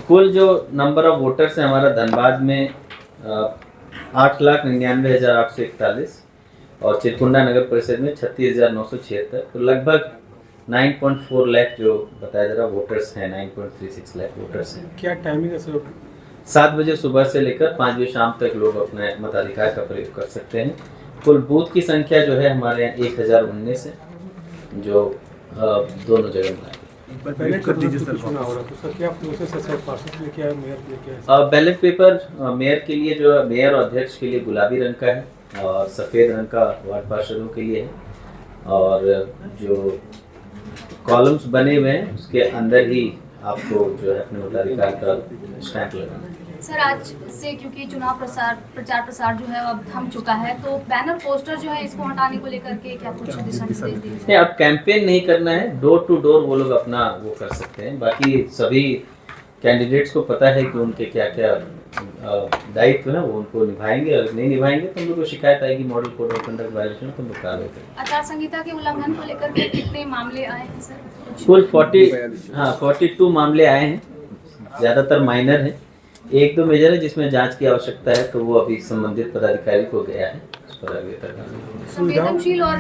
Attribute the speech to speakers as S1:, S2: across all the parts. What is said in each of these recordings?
S1: कुल जो number of voters है हमारा धनबाद में 8,99,841 और चिरकुंडा नगर परिषद में 36,976, तो लगभग 9.4 लाख जो बताया जा रहा वोटर्स हैं, 9.36 लाख वोटर्स हैं।
S2: क्या टाइमिंग है सर?
S1: 7 बजे सुबह से लेकर 5 बजे शाम तक लोग अपने मताधिकार का प्रयोग कर सकते हैं। कुल बूथ की संख्या जो है हमारे यहाँ 1019 है, जो दोनों जगह में
S2: पहले कर दीजिए सर। तो सर क्या प्रोसेस है सर? पार्षद लेके आए, मेयर लेके आए?
S1: बैलेट पेपर मेयर के लिए जो मेयर और अध्यक्ष के लिए गुलाबी रंग का है और सफ़ेद रंग का वार्ड पार्षदों के लिए है, और जो कॉलम्स बने हुए हैं उसके अंदर ही आपको जो है अपने मताधिकार का स्टैंप लगाना है।
S3: सर आज से क्योंकि चुनाव प्रचार प्रसार जो है अब थम चुका है, तो बैनर पोस्टर जो है इसको हटाने को लेकर के क्या कुछ दिशा निर्देश दिए?
S1: नहीं, अब कैंपेन नहीं करना है, डोर टू डोर वो लोग अपना वो कर सकते हैं। बाकी सभी कैंडिडेट्स को पता है कि उनके क्या क्या दायित्व है, वो उनको निभाएंगे। अगर नहीं निभाएंगे तो हम लोग को शिकायत आएगी model code of conduct violation, तो लोग कार्रवाई करेंगे।
S3: आचार संहिता के उल्लंघन को लेकर के कितने मामले आए हैं सर?
S1: कुल 42 मामले आए हैं, ज़्यादातर माइनर हैं। 1-2 मेजर है जिसमें जांच की आवश्यकता है, तो वो अभी संबंधित पदाधिकारी को गया है, उस पर आगे तक।
S3: संवेदनशील और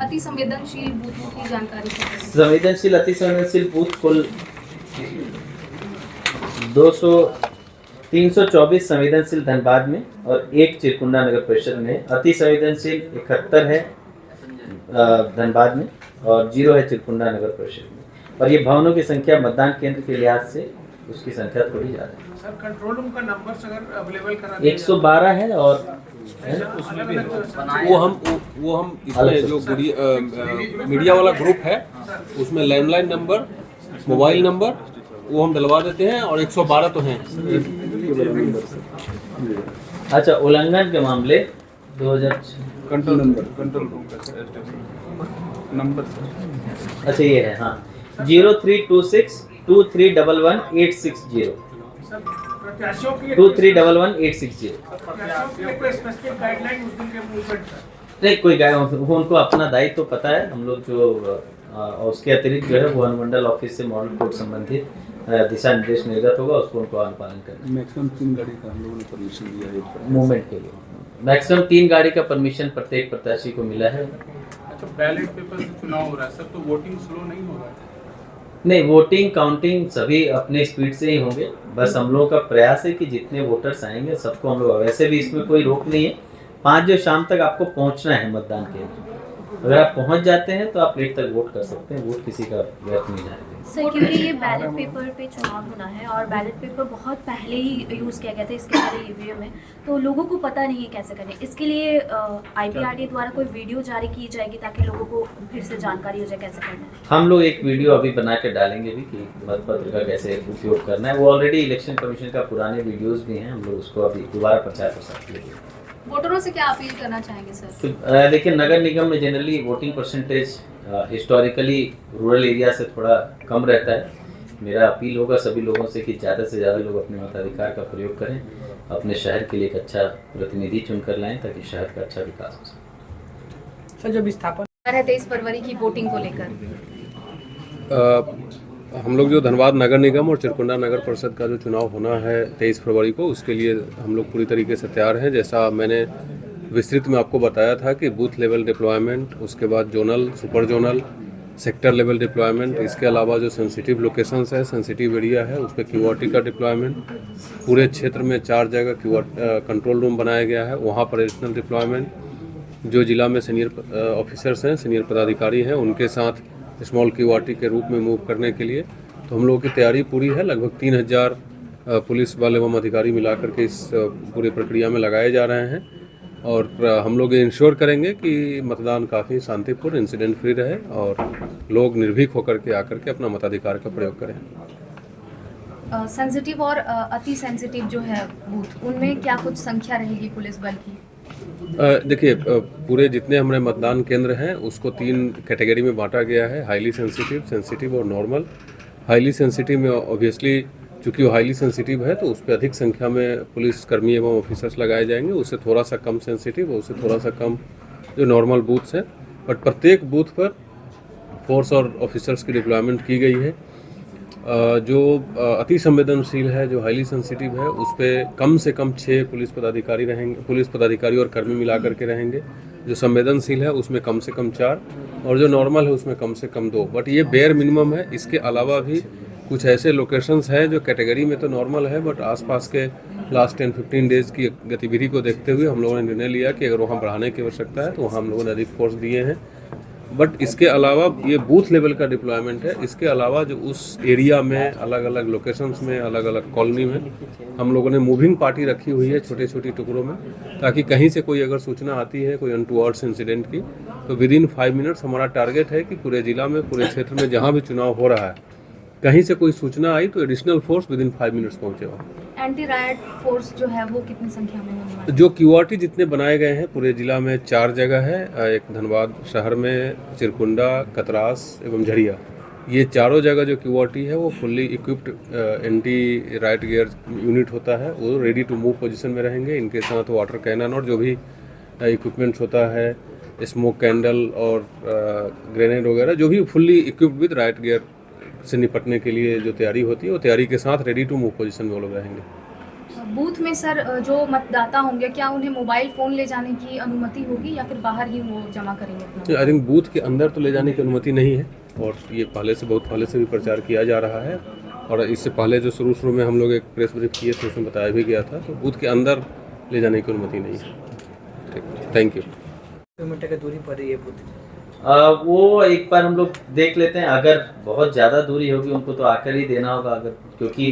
S3: अति संवेदनशील बूथों की जानकारी।
S1: संवेदनशील अति संवेदनशील बूथ कुल 324 संवेदनशील धनबाद में और 1 चिरकुंडा नगर परिषद में। अति संवेदनशील 71 है धनबाद में और 0 है चिरकुंडा नगर परिषद में। और ये भवनों की संख्या मतदान केंद्र के लिहाज से उसकी संख्या थोड़ी ज़्यादा है।
S2: सर कंट्रोल रूम का नंबर अगर अवेलेबल करा
S1: 112 है और
S4: वो हम इसमें जो मीडिया वाला ग्रुप है उसमें लैंडलाइन नंबर, मोबाइल नंबर वो हम डलवा देते हैं, और 112 तो हैं।
S1: अच्छा, उल्लंघन के मामले 2000
S4: कंट्रोल रूम का नंबर।
S1: अच्छा ये है, हाँ 0326 2311 860 नहीं कोई उनको अपना दायित्व तो पता है। हम लोग जो उसके अतिरिक्त जो है वो अनुमंडल ऑफिस से मॉडल कोड संबंधित दिशा निर्देश निर्गत होगा, उसको उनको अनुपालन करना है।
S4: मैक्सिमम 3 गाड़ी का हम लोगों ने परमिशन दिया है
S1: मूवमेंट के लिए। मैक्सिमम 3 गाड़ी का परमिशन प्रत्येक प्रत्याशी को मिला है।
S2: अच्छा, बैलेट पेपर से चुनाव हो रहा है सर, तो वोटिंग स्लो नहीं होगा?
S1: नहीं, वोटिंग काउंटिंग सभी अपने स्पीड से ही होंगे। बस हम लोगों का प्रयास है कि जितने वोटर्स आएंगे सबको हम लोग, वैसे भी इसमें कोई रोक नहीं है, 5 बजे शाम तक आपको पहुंचना है मतदान केंद्र। अगर आप पहुंच जाते हैं तो आप लेट तक वोट कर सकते हैं, वोट किसी का व्यर्थ नहीं जाएगा।
S5: सर क्योंकि ये बैलेट पेपर पे चुनाव होना है और बैलेट पेपर बहुत पहले ही यूज़ किया गया था इसके पहले ईवीएम में, तो लोगों को पता नहीं है कैसे करें। इसके लिए IPRD द्वारा कोई वीडियो जारी की जाएगी ताकि लोगों को फिर से जानकारी हो जाए कैसे करना है।
S1: हम लोग एक वीडियो अभी बना के डालेंगे भी कि मतपत्र का कैसे उपयोग करना है। वो ऑलरेडी इलेक्शन कमीशन का पुराने वीडियोस भी हैं, हम लोग उसको अभी दोबारा प्रचार प्रसार करेंगे।
S3: वोटरों से क्या अपील करना चाहेंगे सर?
S1: लेकिन नगर निगम में generally voting percentage historically rural area से थोड़ा कम रहता है। मेरा अपील होगा सभी लोगों से कि ज़्यादा से ज़्यादा लोग अपने मताधिकार का प्रयोग करें, अपने शहर के लिए एक अच्छा प्रतिनिधि चुनकर लाएं ताकि शहर का अच्छा विकास हो सके।
S2: सर जब स्थापना
S3: 23 फरवरी की वोटिंग को लेकर
S4: हम लोग जो धनबाद नगर निगम और चिरकुंडा नगर परिषद का जो चुनाव होना है 23 फरवरी को, उसके लिए हम लोग पूरी तरीके से तैयार हैं। जैसा मैंने विस्तृत में आपको बताया था कि बूथ लेवल डिप्लॉयमेंट, उसके बाद zonal, super zonal, sector level deployment, इसके अलावा जो सेंसिटिव लोकेशंस है, सेंसिटिव एरिया है, उस पर QRT का डिप्लॉयमेंट, पूरे क्षेत्र में 4 जगह कंट्रोल रूम बनाया गया है, वहाँ पर एडिशनल डिप्लॉयमेंट। जो जिला में सीनियर ऑफिसर्स हैं, सीनियर पदाधिकारी हैं, उनके साथ स्मॉल QRT के रूप में मूव करने के लिए तो हम लोगों की तैयारी पूरी है। लगभग 3000 पुलिस बल एवं अधिकारी मिलाकर के इस पूरी प्रक्रिया में लगाए जा रहे हैं, और हम लोग ये इंश्योर करेंगे कि मतदान काफ़ी शांतिपूर्ण, इंसिडेंट फ्री रहे और लोग निर्भीक होकर के आकर के अपना मताधिकार का प्रयोग करें।
S3: सेंसिटिव और अति सेंसिटिव जो है बूथ, उनमें क्या कुछ संख्या रहेगी पुलिस बल की?
S4: देखिए, पूरे जितने हमारे मतदान केंद्र हैं उसको 3 कैटेगरी में बांटा गया है, हाईली सेंसिटिव, सेंसिटिव और नॉर्मल। हाईली सेंसिटिव में ऑब्वियसली चूँकि वो हाईली सेंसिटिव है तो उस पर अधिक संख्या में पुलिस कर्मी एवं ऑफिसर्स लगाए जाएंगे। उससे थोड़ा सा कम सेंसिटिव और उससे थोड़ा सा कम जो नॉर्मल बूथ्स हैं, बट प्रत्येक बूथ पर फोर्स और ऑफिसर्स की डिप्लॉयमेंट की गई है। जो अति संवेदनशील है, जो हाईली सेंसिटिव है, उस पर कम से कम 6 पुलिस पदाधिकारी रहेंगे, पुलिस पदाधिकारी और कर्मी मिला करके रहेंगे। जो संवेदनशील है उसमें कम से कम 4 और जो नॉर्मल है उसमें कम से कम 2। बट ये बेयर मिनिमम है। इसके अलावा भी कुछ ऐसे लोकेशंस हैं जो कैटेगरी में तो नॉर्मल है, बट आसपास के लास्ट 10-15 डेज़ की गतिविधि को देखते हुए हम लोगों ने निर्णय लिया कि अगर वहाँ बढ़ाने की आवश्यकता है तो वहाँ हम लोगों ने अधिक फोर्स दिए हैं। बट इसके अलावा ये बूथ लेवल का डिप्लॉयमेंट है। इसके अलावा जो उस एरिया में अलग अलग लोकेशंस में, अलग अलग कॉलोनी में हम लोगों ने मूविंग पार्टी रखी हुई है छोटे छोटे टुकड़ों में, ताकि कहीं से कोई अगर सूचना आती है कोई अनटूवर्ड्स इंसिडेंट की, तो विदिन 5 मिनट्स हमारा टारगेट है कि पूरे जिला में, पूरे क्षेत्र में जहाँ भी चुनाव हो रहा है, कहीं से कोई सूचना आई तो एडिशनल फोर्स विदिन 5 मिनट्स पहुँचेगा।
S3: एंटी रायट फोर्स जो है वो कितनी संख्या में होने वाला है?
S4: जो QRT जितने बनाए गए हैं पूरे जिला में 4 जगह है, एक धनबाद शहर में, चिरकुंडा, कतरास एवं झरिया। ये चारों जगह जो QRT है वो fully equipped anti right gear unit होता है। वो रेडी टू मूव पोजीशन में रहेंगे। इनके साथ वाटर कैनन और जो भी इक्विपमेंट्स होता है, स्मोक कैंडल और ग्रेनेड वगैरह, जो भी fully equipped with right gear से निपटने के लिए जो तैयारी होती है, वो तैयारी के साथ रेडी टू मूव पोजीशन में वो लोग रहेंगे।
S3: बूथ में सर जो मतदाता होंगे, क्या उन्हें मोबाइल फ़ोन ले जाने की अनुमति होगी या फिर बाहर ही वो जमा करेंगे अपना?
S4: आई थिंक बूथ के अंदर तो ले जाने की अनुमति नहीं है, और ये बहुत पहले से भी प्रचार किया जा रहा है। और इससे पहले जो शुरू में हम लोग एक प्रेस ब्रीफ किए थे उसमें बताया भी गया था, तो बूथ के अंदर ले जाने की अनुमति नहीं है। ठीक, थैंक यू।
S2: किलोमीटर की दूरी पर ये बूथ
S1: वो एक बार हम लोग देख लेते हैं। अगर बहुत ज़्यादा दूरी होगी उनको तो आकर ही देना होगा, अगर, क्योंकि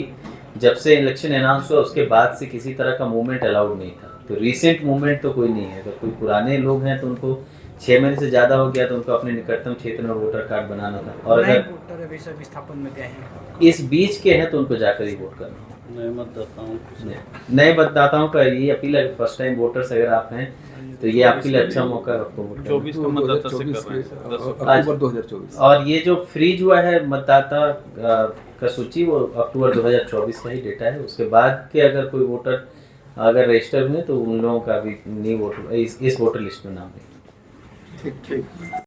S1: जब से इलेक्शन अनाउंस हुआ उसके बाद से किसी तरह का मूवमेंट अलाउड नहीं था। तो रीसेंट मूवमेंट तो कोई नहीं है। अगर कोई पुराने लोग हैं तो उनको 6 महीने से ज़्यादा हो गया तो उनको अपने निकटतम क्षेत्र में वोटर कार्ड बनाना था। और अगर
S2: वोटर अभी सब विस्थापन में गए हैं,
S1: इस बीच के हैं तो उनको जाकर ही वोट करना। नए मतदाताओं का ये अपील है, फर्स्ट टाइम वोटर्स अगर आप हैं तो ये आपके लिए अच्छा मौका है आपको वोट करने
S6: 24 का मतदाता से कर रहे हैं
S2: अक्टूबर 2024।
S1: का। और ये जो फ्रीज हुआ है मतदाता का सूची, वो अक्टूबर 2024 का ही डेटा है। उसके बाद के अगर कोई वोटर अगर रजिस्टर हुए तो उन लोगों का भी न्यू वोटर इस वोटर लिस्ट में नाम है।
S2: ठीक।